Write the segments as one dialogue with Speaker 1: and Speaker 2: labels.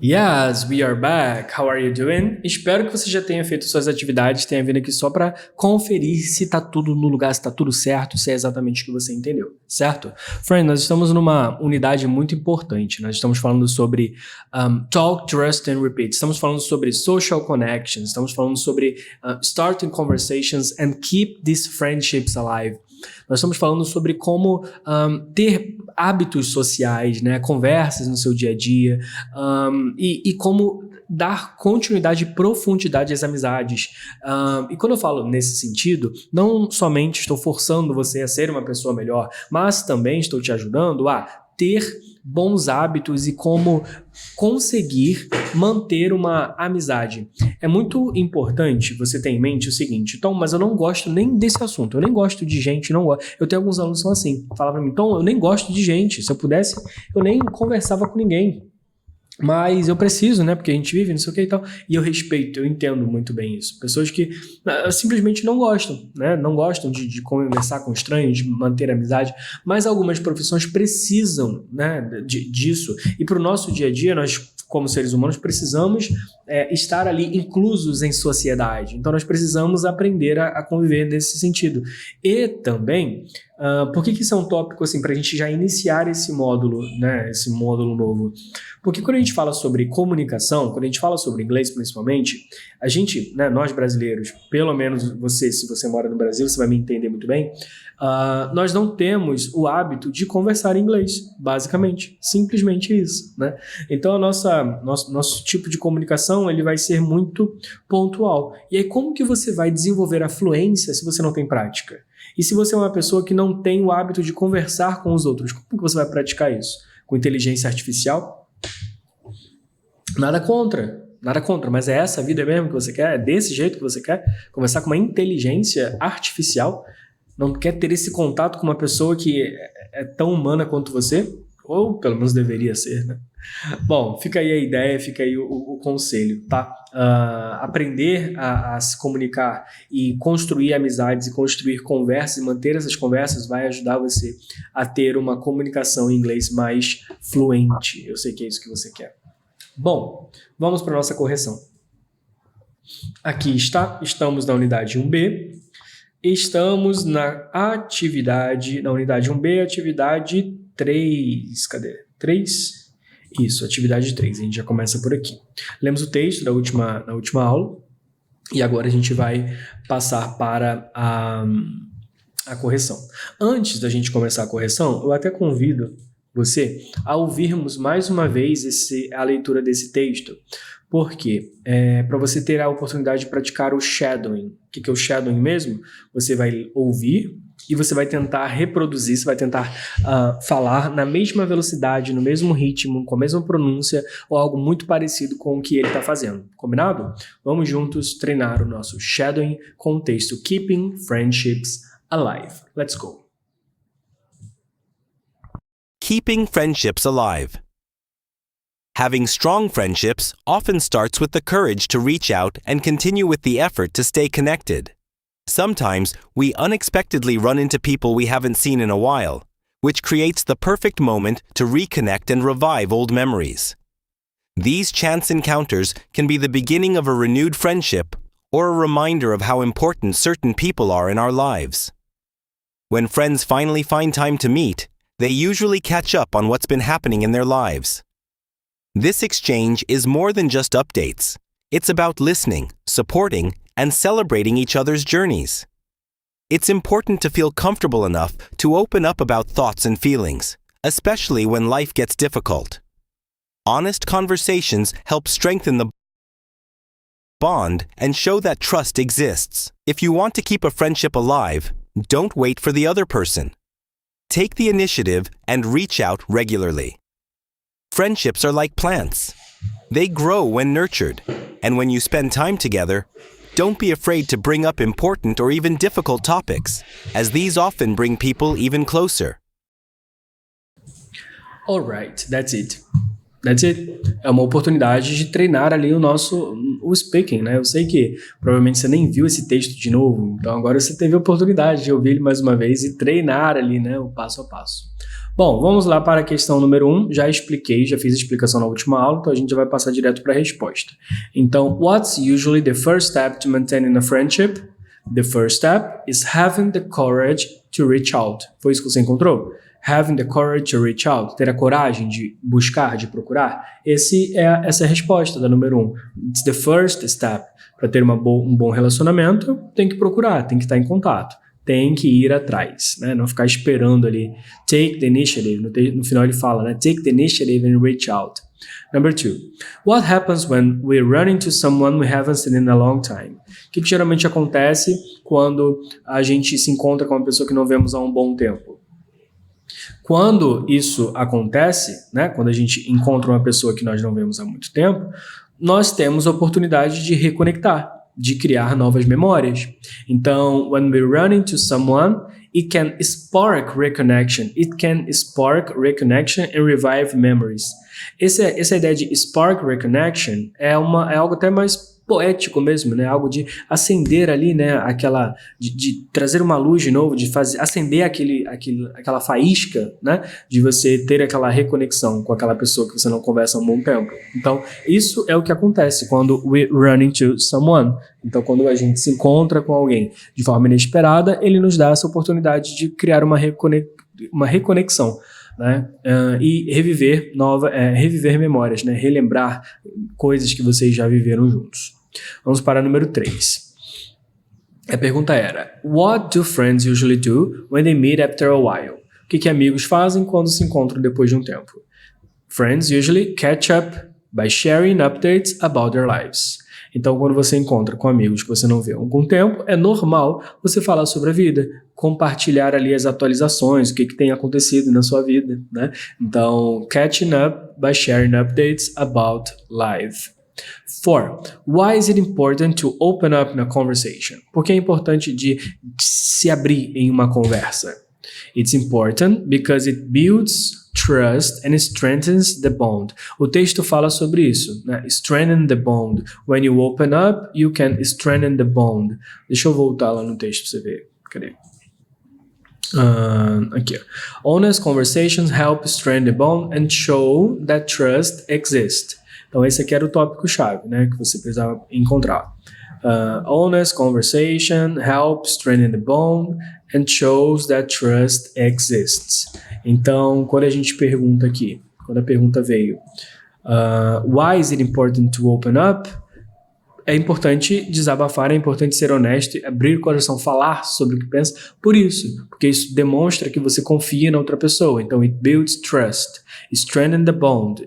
Speaker 1: Yes, we are back. How are you doing? Espero que você já tenha feito suas atividades, tenha vindo aqui só para conferir se tá tudo no lugar, se tá tudo certo, se é exatamente o que você entendeu, certo? Friend, nós estamos numa unidade muito importante. Nós estamos falando sobre talk, trust and repeat. Estamos falando sobre social connections. Estamos falando sobre starting conversations and keep these friendships alive. Nós estamos falando sobre como ter hábitos sociais, né, conversas no seu dia a dia, e como dar continuidade e profundidade às amizades. E quando eu falo nesse sentido, não somente estou forçando você a ser uma pessoa melhor, mas também estou te ajudando a ter bons hábitos e como conseguir manter uma amizade. É muito importante você ter em mente o seguinte: Tom, mas eu não gosto nem desse assunto, eu nem gosto de gente, não gosto. Eu tenho alguns alunos que são assim, falam pra mim: Tom, eu nem gosto de gente, se eu pudesse, eu nem conversava com ninguém. Mas eu preciso, né? Porque a gente vive, não sei o que e tal. E eu respeito, eu entendo muito bem isso. Pessoas que simplesmente não gostam, né? Não gostam de conversar com estranhos, de manter amizade. Mas algumas profissões precisam, né, disso. E para o nosso dia a dia, nós, como seres humanos, precisamos estar ali inclusos em sociedade. Então nós precisamos aprender a conviver nesse sentido. E também, por que isso é um tópico assim, para a gente já iniciar esse módulo, né, esse módulo novo? Porque quando a gente fala sobre comunicação, quando a gente fala sobre inglês principalmente, a gente, né, nós brasileiros, pelo menos você, se você mora no Brasil, você vai me entender muito bem, nós não temos o hábito de conversar em inglês, basicamente, simplesmente isso, né? Então nosso tipo de comunicação ele vai ser muito pontual. E aí como que você vai desenvolver a fluência se você não tem prática? E se você é uma pessoa que não tem o hábito de conversar com os outros, como que você vai praticar isso? Com inteligência artificial? Nada contra, mas é essa a vida mesmo que você quer? É desse jeito que você quer? Conversar com uma inteligência artificial? Não quer ter esse contato com uma pessoa que é tão humana quanto você? Ou pelo menos deveria ser, né? Bom, fica aí a ideia, fica aí o conselho, tá? Aprender a se comunicar e construir amizades e construir conversas e manter essas conversas vai ajudar você a ter uma comunicação em inglês mais fluente. Eu sei que é isso que você quer. Bom, vamos para a nossa correção. Aqui estamos na unidade 1B, estamos na unidade 1B, atividade 3. Cadê? 3? Isso, atividade 3. A gente já começa por aqui. Lemos o texto na última aula e agora a gente vai passar para a correção. Antes da gente começar a correção, eu até convido você a ouvirmos mais uma vez a leitura desse texto, porque para você ter a oportunidade de praticar o shadowing. O que é o shadowing mesmo? Você vai ouvir e você vai tentar reproduzir, você vai tentar falar na mesma velocidade, no mesmo ritmo, com a mesma pronúncia ou algo muito parecido com o que ele está fazendo. Combinado? Vamos juntos treinar o nosso shadowing com o texto Keeping Friendships Alive. Let's go!
Speaker 2: Keeping friendships alive. Having strong friendships often starts with the courage to reach out and continue with the effort to stay connected. Sometimes we unexpectedly run into people we haven't seen in a while, which creates the perfect moment to reconnect and revive old memories. These chance encounters can be the beginning of a renewed friendship or a reminder of how important certain people are in our lives. When friends finally find time to meet, they usually catch up on what's been happening in their lives. This exchange is more than just updates. It's about listening, supporting, and celebrating each other's journeys. It's important to feel comfortable enough to open up about thoughts and feelings, especially when life gets difficult. Honest conversations help strengthen the bond and show that trust exists. If you want to keep a friendship alive, don't wait for the other person. Take the initiative and reach out regularly. Friendships are like plants. They grow when nurtured, and when you spend time together, don't be afraid to bring up important or even difficult topics, as these often bring people even closer.
Speaker 1: All right, that's it. É uma oportunidade de treinar ali o speaking, né? Eu sei que provavelmente você nem viu esse texto de novo, então agora você teve a oportunidade de ouvir ele mais uma vez e treinar ali, né, o passo a passo. Bom, vamos lá para a questão número 1. Já expliquei, já fiz a explicação na última aula, então a gente já vai passar direto para a resposta. Então, what's usually the first step to maintaining a friendship? The first step is having the courage to reach out. Foi isso que você encontrou? Having the courage to reach out. Ter a coragem de buscar, de procurar. Essa é a resposta da número 1. It's the first step. Para ter um bom relacionamento, tem que procurar, tem que estar em contato. Tem que ir atrás, né? Não ficar esperando ali. Take the initiative. No final ele fala, né? Take the initiative and reach out. Number 2. What happens when we run into someone we haven't seen in a long time? O que geralmente acontece quando a gente se encontra com uma pessoa que não vemos há um bom tempo? Quando isso acontece, né? Quando a gente encontra uma pessoa que nós não vemos há muito tempo, nós temos a oportunidade de reconectar, de criar novas memórias. Então, when we run into someone, it can spark reconnection. It can spark reconnection and revive memories. Essa ideia de spark reconnection é algo até mais poético mesmo, né? Algo de acender ali, né? De trazer uma luz de novo, de acender aquela faísca, né? De você ter aquela reconexão com aquela pessoa que você não conversa há um bom tempo. Então, isso é o que acontece quando we run into someone. Então, quando a gente se encontra com alguém de forma inesperada, ele nos dá essa oportunidade de criar uma reconexão, né? E reviver memórias, né? Relembrar coisas que vocês já viveram juntos. Vamos para o número 3. A pergunta era: What do friends usually do when they meet after a while? O que amigos fazem quando se encontram depois de um tempo? Friends usually catch up by sharing updates about their lives. Então, quando você encontra com amigos que você não vê há algum tempo, é normal você falar sobre a vida, compartilhar ali as atualizações, o que tem acontecido na sua vida, né? Então, catching up by sharing updates about life. 4. Why is it important to open up in a conversation? Por que é importante de se abrir em uma conversa? It's important because it builds trust and strengthens the bond. O texto fala sobre isso, né? Strengthen the bond. When you open up, you can strengthen the bond. Deixa eu voltar lá no texto pra você ver. Cadê? Aqui, ó. Honest conversations help strengthen the bond and show that trust exists. Então esse aqui era o tópico-chave, né? Que você precisava encontrar. Honest conversation helps strengthen the bond and shows that trust exists. Então, quando a gente pergunta aqui, quando a pergunta veio, why is it important to open up? É importante desabafar, é importante ser honesto, abrir o coração, falar sobre o que pensa, por isso, porque isso demonstra que você confia na outra pessoa. Então, it builds trust, strengthen the bond,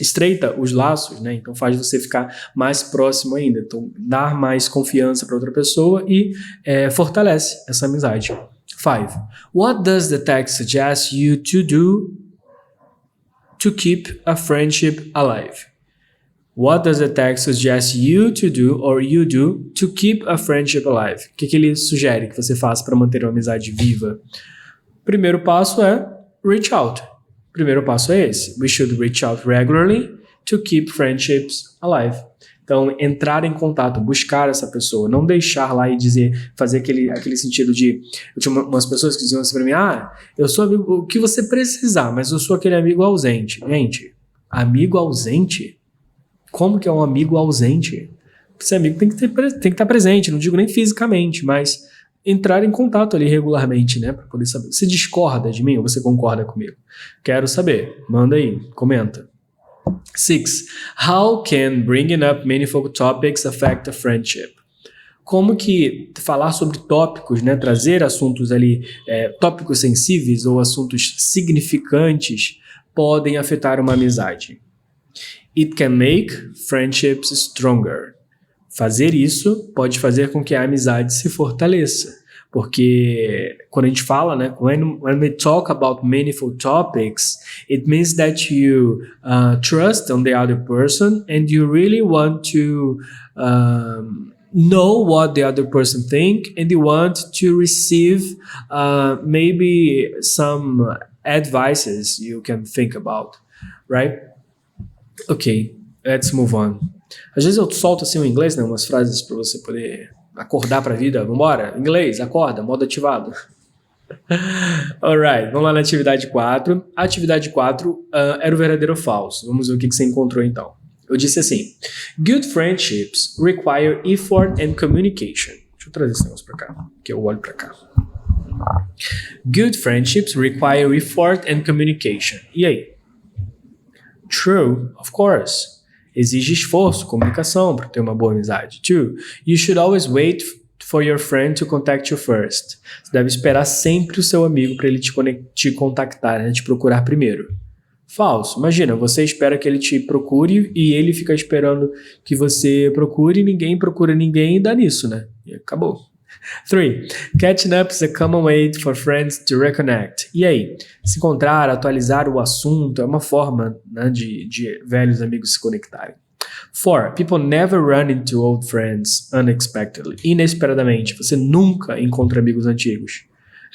Speaker 1: estreita os laços, né? Então faz você ficar mais próximo ainda, então dar mais confiança para outra pessoa e fortalece essa amizade. 5. What does the text suggest you to do to keep a friendship alive? What does the text suggest you to do or you do to keep a friendship alive? O que ele sugere que você faça para manter uma amizade viva? Primeiro passo é reach out. Primeiro passo é esse. We should reach out regularly to keep friendships alive. Então, entrar em contato, buscar essa pessoa, não deixar lá e dizer, fazer aquele sentido de... Eu tinha umas pessoas que diziam assim pra mim, eu sou amigo, o que você precisar, mas eu sou aquele amigo ausente. Gente, amigo ausente? Como que é um amigo ausente? Esse amigo tem que estar presente, não digo nem fisicamente, mas entrar em contato ali regularmente, né? Para poder saber. Você discorda de mim ou você concorda comigo? Quero saber. Manda aí, comenta. 6. How can bringing up meaningful topics affect a friendship? Como que falar sobre tópicos, né? Trazer assuntos ali, tópicos sensíveis ou assuntos significantes podem afetar uma amizade? It can make friendships stronger. Fazer isso pode fazer com que a amizade se fortaleça. Porque quando a gente fala, né, when we talk about meaningful topics, it means that you trust on the other person and you really want to know what the other person think and you want to receive maybe some advices you can think about, right? Ok, let's move on. Às vezes eu solto assim em inglês, né, umas frases para você poder acordar para a vida. Vambora, inglês, acorda, modo ativado. Alright, vamos lá na atividade 4. A atividade 4 era o verdadeiro ou falso. Vamos ver o que você encontrou então. Eu disse assim: Good friendships require effort and communication. Deixa eu trazer esse negócio pra cá, que eu olho pra cá. Good friendships require effort and communication. E aí? True, of course. Exige esforço, comunicação para ter uma boa amizade. 2. You should always wait for your friend to contact you first. Você deve esperar sempre o seu amigo para ele te contactar, né? Te procurar primeiro. Falso. Imagina, você espera que ele te procure e ele fica esperando que você procure, ninguém procura ninguém e dá nisso, né? E acabou. 3. Catching up is a common way for friends to reconnect. E aí? Se encontrar, atualizar o assunto é uma forma, né, de velhos amigos se conectarem. 4. People never run into old friends unexpectedly. Inesperadamente. Você nunca encontra amigos antigos.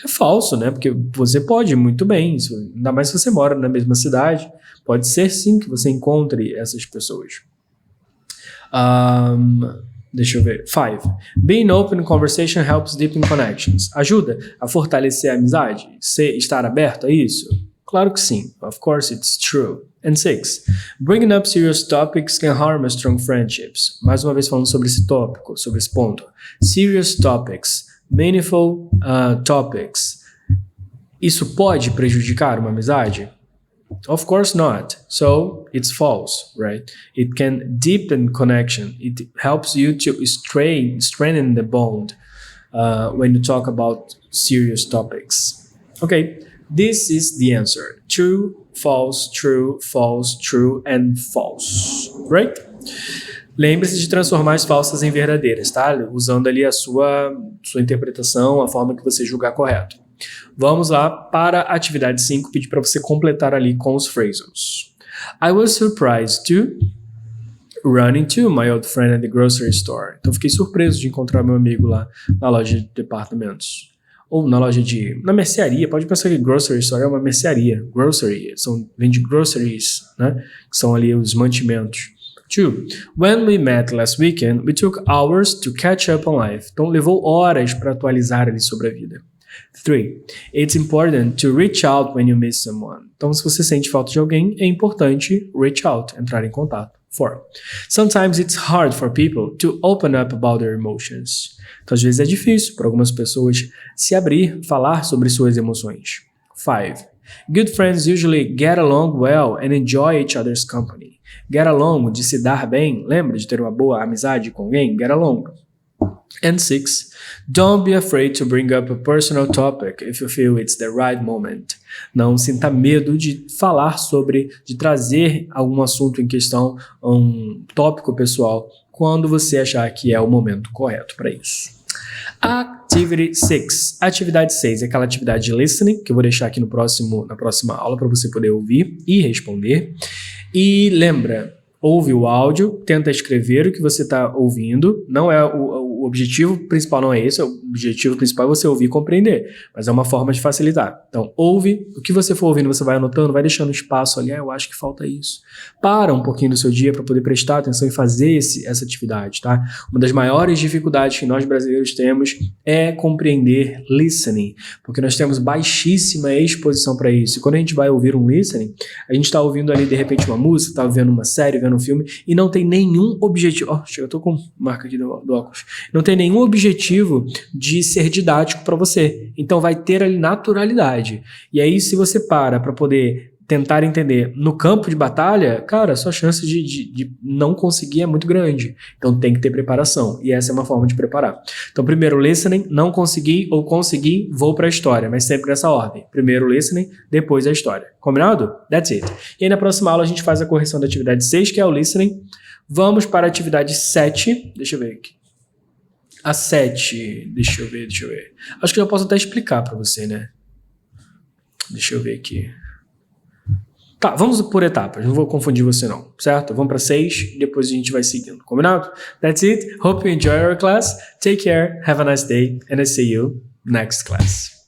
Speaker 1: É falso, né? Porque você pode muito bem, ainda mais se você mora na mesma cidade, pode ser sim que você encontre essas pessoas. Deixa eu ver. 5. Being open in conversation helps deepen connections. Ajuda a fortalecer a amizade? Estar aberto a isso? Claro que sim. Of course it's true. And 6. Bringing up serious topics can harm strong friendships. Mais uma vez falando sobre esse tópico, sobre esse ponto. Serious topics, meaningful topics. Isso pode prejudicar uma amizade? Of course not. So it's false, right? It can deepen connection. It helps you to strengthen the bond when you talk about serious topics. Okay, this is the answer. True, false, true, and false. Right? Lembre-se de transformar as falsas em verdadeiras, tá? Usando ali a sua interpretação, a forma que você julgar correto. Vamos lá para a atividade 5, pedir para você completar ali com os phrasals. I was surprised to run into my old friend at the grocery store. Então fiquei surpreso de encontrar meu amigo lá na loja de departamentos. Ou na loja na mercearia. Pode pensar que grocery store é uma mercearia. Grocery, vende groceries, né? Que são ali os mantimentos. 2. When we met last weekend, we took hours to catch up on life. Então levou horas para atualizar ali sobre a vida. 3. It's important to reach out when you miss someone. Então, se você sente falta de alguém, é importante reach out, entrar em contato. 4. Sometimes it's hard for people to open up about their emotions. Então, às vezes é difícil para algumas pessoas se abrir, falar sobre suas emoções. 5. Good friends usually get along well and enjoy each other's company. Get along, de se dar bem, lembra de ter uma boa amizade com alguém? Get along. And 6. Don't be afraid to bring up a personal topic if you feel it's the right moment. Não sinta medo de falar de trazer algum assunto em questão, um tópico pessoal, quando você achar que é o momento correto para isso. Activity 6. Atividade 6 é aquela atividade de listening, que eu vou deixar aqui na próxima aula para você poder ouvir e responder. E lembra, ouve o áudio, tenta escrever o que você está ouvindo. Não é o objetivo principal, não é esse. O objetivo principal é você ouvir e compreender, mas é uma forma de facilitar. Então, ouve, o que você for ouvindo, você vai anotando, vai deixando espaço ali. Eu acho que falta isso. Para um pouquinho do seu dia para poder prestar atenção e fazer essa atividade, tá? Uma das maiores dificuldades que nós brasileiros temos é compreender listening, porque nós temos baixíssima exposição para isso. E quando a gente vai ouvir um listening, a gente está ouvindo ali, de repente, uma música, está vendo uma série, vendo um filme, e não tem nenhum objetivo. Eu tô com marca aqui do óculos. Não tem nenhum objetivo de ser didático para você. Então vai ter ali naturalidade. E aí, se você para poder tentar entender no campo de batalha, cara, a sua chance de não conseguir é muito grande. Então tem que ter preparação. E essa é uma forma de preparar. Então, primeiro listening, não consegui ou consegui, vou para a história. Mas sempre nessa ordem. Primeiro listening, depois a história. Combinado? That's it. E aí na próxima aula a gente faz a correção da atividade 6, que é o listening. Vamos para a atividade 7. Deixa eu ver aqui. A 7, deixa eu ver. Acho que eu posso até explicar para você, né? Deixa eu ver aqui. Tá, vamos por etapas, não vou confundir você não, certo? Vamos para 6, depois a gente vai seguindo, combinado? That's it. Hope you enjoy our class. Take care, have a nice day, and I see you next class.